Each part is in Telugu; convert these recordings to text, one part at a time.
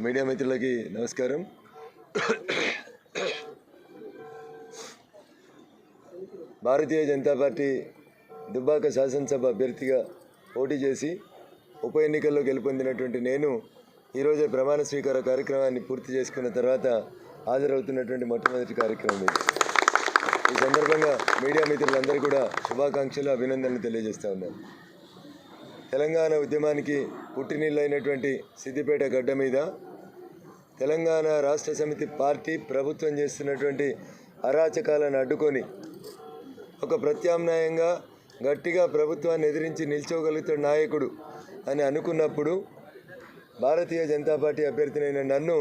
మీడియా మిత్రులకి నమస్కారం. భారతీయ జనతా పార్టీ దుబ్బాక శాసనసభ అభ్యర్థిగా పోటీ చేసి ఉప ఎన్నికల్లో గెలుపొందినటువంటి నేను ఈరోజే ప్రమాణ స్వీకార కార్యక్రమాన్ని పూర్తి చేసుకున్న తర్వాత హాజరవుతున్నటువంటి మొట్టమొదటి కార్యక్రమం ఇది. ఈ సందర్భంగా మీడియా మిత్రులందరూ కూడా శుభాకాంక్షలు, అభినందనలు తెలియజేస్తూ ఉన్నారు. తెలంగాణ ఉద్యమానికి పుట్టినిల్లైనటువంటి సిద్దిపేట గడ్డ మీద తెలంగాణ రాష్ట్ర సమితి పార్టీ ప్రభుత్వం చేస్తున్నటువంటి అరాచకాలను అడ్డుకొని ఒక ప్రత్యామ్నాయంగా గట్టిగా ప్రభుత్వాన్ని ఎదిరించి నిల్చోగలుగుతున్న నాయకుడు అని అనుకున్నప్పుడు భారతీయ జనతా పార్టీ అభ్యర్థినైన నన్ను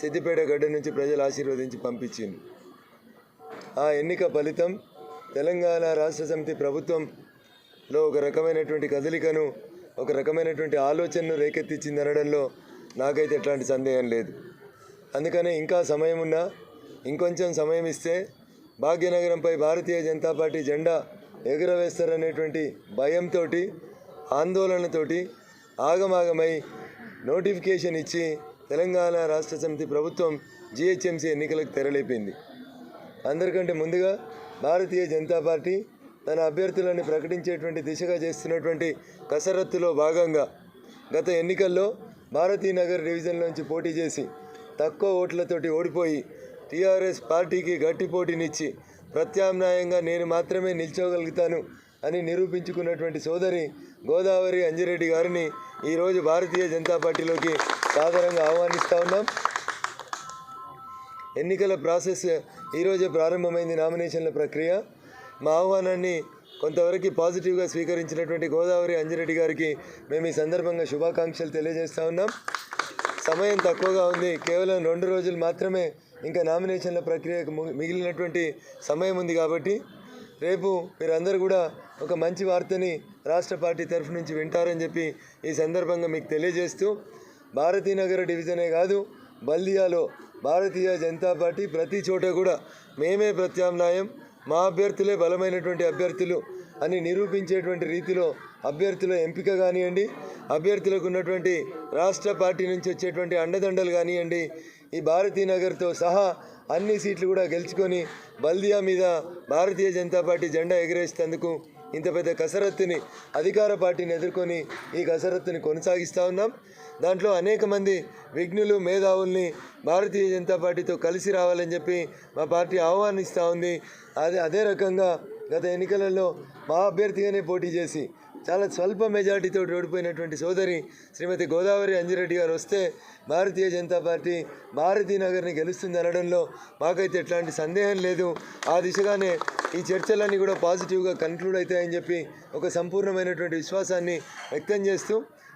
సిద్దిపేట గడ్డ నుంచి ప్రజలు ఆశీర్వదించి పంపించింది. ఆ ఎన్నిక ఫలితం తెలంగాణ రాష్ట్ర సమితి ప్రభుత్వంలో ఒక రకమైనటువంటి కదలికను, ఒక రకమైనటువంటి ఆలోచనను రేకెత్తించింది అనడంలో నాకైతే ఎట్లాంటి సందేహం లేదు. అందుకనే ఇంకా సమయం ఉన్నా, ఇంకొంచెం సమయం ఇస్తే భాగ్యనగరంపై భారతీయ జనతా పార్టీ జెండా ఎగురవేస్తారనేటువంటి భయంతో, ఆందోళనతోటి ఆగమాగమై నోటిఫికేషన్ ఇచ్చి తెలంగాణ రాష్ట్ర సమితి ప్రభుత్వం జిహెచ్ఎంసీ ఎన్నికలకు తెరలేపింది. అందరికంటే ముందుగా భారతీయ జనతా పార్టీ తన అభ్యర్థులను ప్రకటించేటువంటి దిశగా చేస్తున్నటువంటి కసరత్తులో భాగంగా గత ఎన్నికల్లో భారతీనగర్ డివిజన్లోంచి పోటీ చేసి తక్కువ ఓట్లతోటి ఓడిపోయి టీఆర్ఎస్ పార్టీకి గట్టి పోటీనిచ్చి ప్రత్యామ్నాయంగా నేను మాత్రమే నిల్చోగలుగుతాను అని నిరూపించుకున్నటువంటి సోదరి గోదావరి అంజిరెడ్డి గారిని ఈరోజు భారతీయ జనతా పార్టీలోకి సాదరంగా ఆహ్వానిస్తూ ఉన్నాం. ఎన్నికల ప్రాసెస్ ఈరోజే ప్రారంభమైంది, నామినేషన్ల ప్రక్రియ. మా ఆహ్వానాన్ని కొంతవరకు పాజిటివ్గా స్వీకరించినటువంటి గోదావరి అంజిరెడ్డి గారికి మేము ఈ సందర్భంగా శుభాకాంక్షలు తెలియజేస్తూ ఉన్నాం. సమయం తక్కువగా ఉంది, కేవలం 2 రోజులు మాత్రమే ఇంకా నామినేషన్ల ప్రక్రియకు మిగిలినటువంటి సమయం ఉంది. కాబట్టి రేపు మీరందరూ కూడా ఒక మంచి వార్తని రాష్ట్ర పార్టీ తరఫు నుంచి వింటారని చెప్పి ఈ సందర్భంగా మీకు తెలియజేస్తూ, భారతీనగర్ డివిజనే కాదు, బల్దియాలో భారతీయ జనతా పార్టీ ప్రతి చోట కూడా మేమే ప్రత్యామ్నాయం, మా అభ్యర్థులే బలమైనటువంటి అభ్యర్థులు అని నిరూపించేటువంటి రీతిలో అభ్యర్థుల ఎంపిక కానివ్వండి, అభ్యర్థులకు ఉన్నటువంటి రాష్ట్ర పార్టీ నుంచి వచ్చేటువంటి అండదండలు కానివ్వండి, ఈ భారతీనగర్తో సహా అన్ని సీట్లు కూడా గెలుచుకొని బల్దియా మీద భారతీయ జనతా పార్టీ జెండా ఎగరేసేందుకు ఇంత పెద్ద కసరత్తుని అధికార పార్టీని ఎదుర్కొని ఈ కసరత్తుని కొనసాగిస్తూ ఉన్నాం. దాంట్లో అనేక మంది విఘ్నులు, మేధావుల్ని భారతీయ జనతా పార్టీతో కలిసి రావాలని చెప్పి మా పార్టీ ఆహ్వానిస్తూ ఉంది. అదే రకంగా గత ఎన్నికలలో మా అభ్యర్థిగానే పోటీ చేసి చాలా స్వల్ప మెజార్టీతో ఓడిపోయినటువంటి సోదరి శ్రీమతి గోదావరి అంజిరెడ్డి గారు వస్తే భారతీయ జనతా పార్టీ భారతీనగర్ని గెలుస్తుంది అనడంలో మాకైతే ఎట్లాంటి సందేహం లేదు. ఆ దిశగానే ఈ చర్చలన్నీ కూడా పాజిటివ్గా కన్క్లూడ్ అవుతాయని చెప్పి ఒక సంపూర్ణమైనటువంటి విశ్వాసాన్ని వ్యక్తం చేస్తూ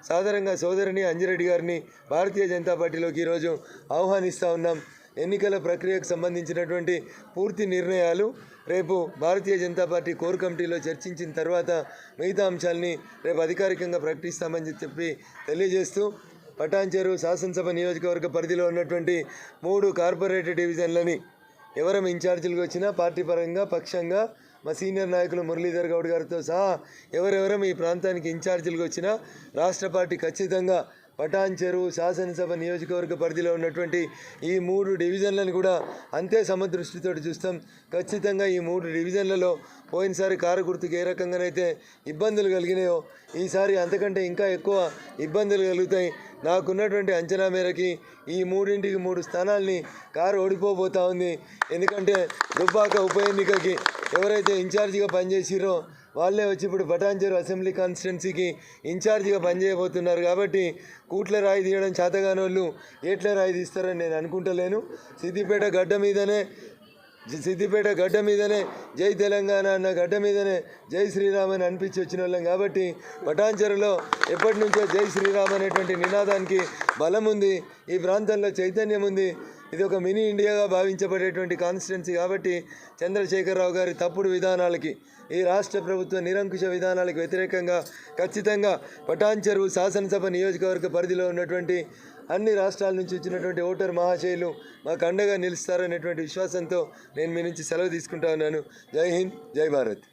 సాధారణంగా సోదరిని అంజిరెడ్డి గారిని భారతీయ జనతా పార్టీలోకి ఈరోజు ఆహ్వానిస్తూ ఉన్నాం. ఎన్నికల ప్రక్రియకు సంబంధించినటువంటి పూర్తి నిర్ణయాలు రేపు భారతీయ జనతా పార్టీ కోర్ కమిటీలో చర్చించిన తర్వాత మిగతా అంశాలని రేపు అధికారికంగా ప్రకటిస్తామని చెప్పి తెలియజేస్తూ, పటాన్చెరు శాసనసభ నియోజకవర్గ పరిధిలో ఉన్నటువంటి 3 కార్పొరేట్ డివిజన్లని ఎవరం ఇన్ఛార్జీలుగా వచ్చినా పార్టీ పరంగా పక్షంగా మా సీనియర్ నాయకులు మురళీధర్ గౌడ్ గారితో సహా ఎవరెవరం ఈ ప్రాంతానికి ఇన్ఛార్జీలుగా వచ్చినా రాష్ట్ర పార్టీ ఖచ్చితంగా పటాన్చెరు శాసనసభ నియోజకవర్గ పరిధిలో ఉన్నటువంటి ఈ 3 డివిజన్లను కూడా అంతే సమదృష్టితో చూస్తాం. ఖచ్చితంగా ఈ 3 డివిజన్లలో పోయినసారి కారు గుర్తుకు ఏ రకంగానైతే ఇబ్బందులు కలిగినాయో ఈసారి అంతకంటే ఇంకా ఎక్కువ ఇబ్బందులు కలుగుతాయి. నాకున్నటువంటి అంచనా మేరకి ఈ 3 స్థానాల్ని కారు ఓడిపోబోతా ఉంది. ఎందుకంటే దుబ్బాక ఉప ఎన్నికకి ఎవరైతే ఇన్ఛార్జిగా పనిచేసిరో వాళ్ళే వచ్చి ఇప్పుడు పటాన్చెరు అసెంబ్లీ కాన్స్టిట్యున్సీకి ఇన్ఛార్జిగా పనిచేయబోతున్నారు. కాబట్టి కూట్ల రాయి తీయడం చేతగాని వాళ్ళు ఏట్ల రాయి తీస్తారని నేను అనుకుంటలేను. సిద్దిపేట గడ్డ మీదనే జై తెలంగాణ అన్న గడ్డ మీదనే జై శ్రీరామ్ అని అనిపించి వచ్చిన వాళ్ళం. కాబట్టి పటాన్చెరులో ఎప్పటి నుంచో జై శ్రీరామ్ అనేటువంటి నినాదానికి బలం ఉంది, ఈ ప్రాంతంలో చైతన్యం ఉంది. ఇది ఒక మినీ ఇండియాగా భావించబడేటువంటి కాన్స్టిట్యున్సీ. కాబట్టి చంద్రశేఖరరావు గారి తప్పుడు విధానాలకి, ఈ రాష్ట్ర ప్రభుత్వ నిరంకుశ విధానాలకు వ్యతిరేకంగా ఖచ్చితంగా పటాన్చెరు శాసనసభ నియోజకవర్గ పరిధిలో ఉన్నటువంటి అన్ని రాష్ట్రాల నుంచి వచ్చినటువంటి ఓటర్ మహాశయులు మాకు అండగా నిలుస్తారనేటువంటి విశ్వాసంతో నేను మీ నుంచి సెలవు తీసుకుంటా ఉన్నాను. జై హింద్, జై భారత్.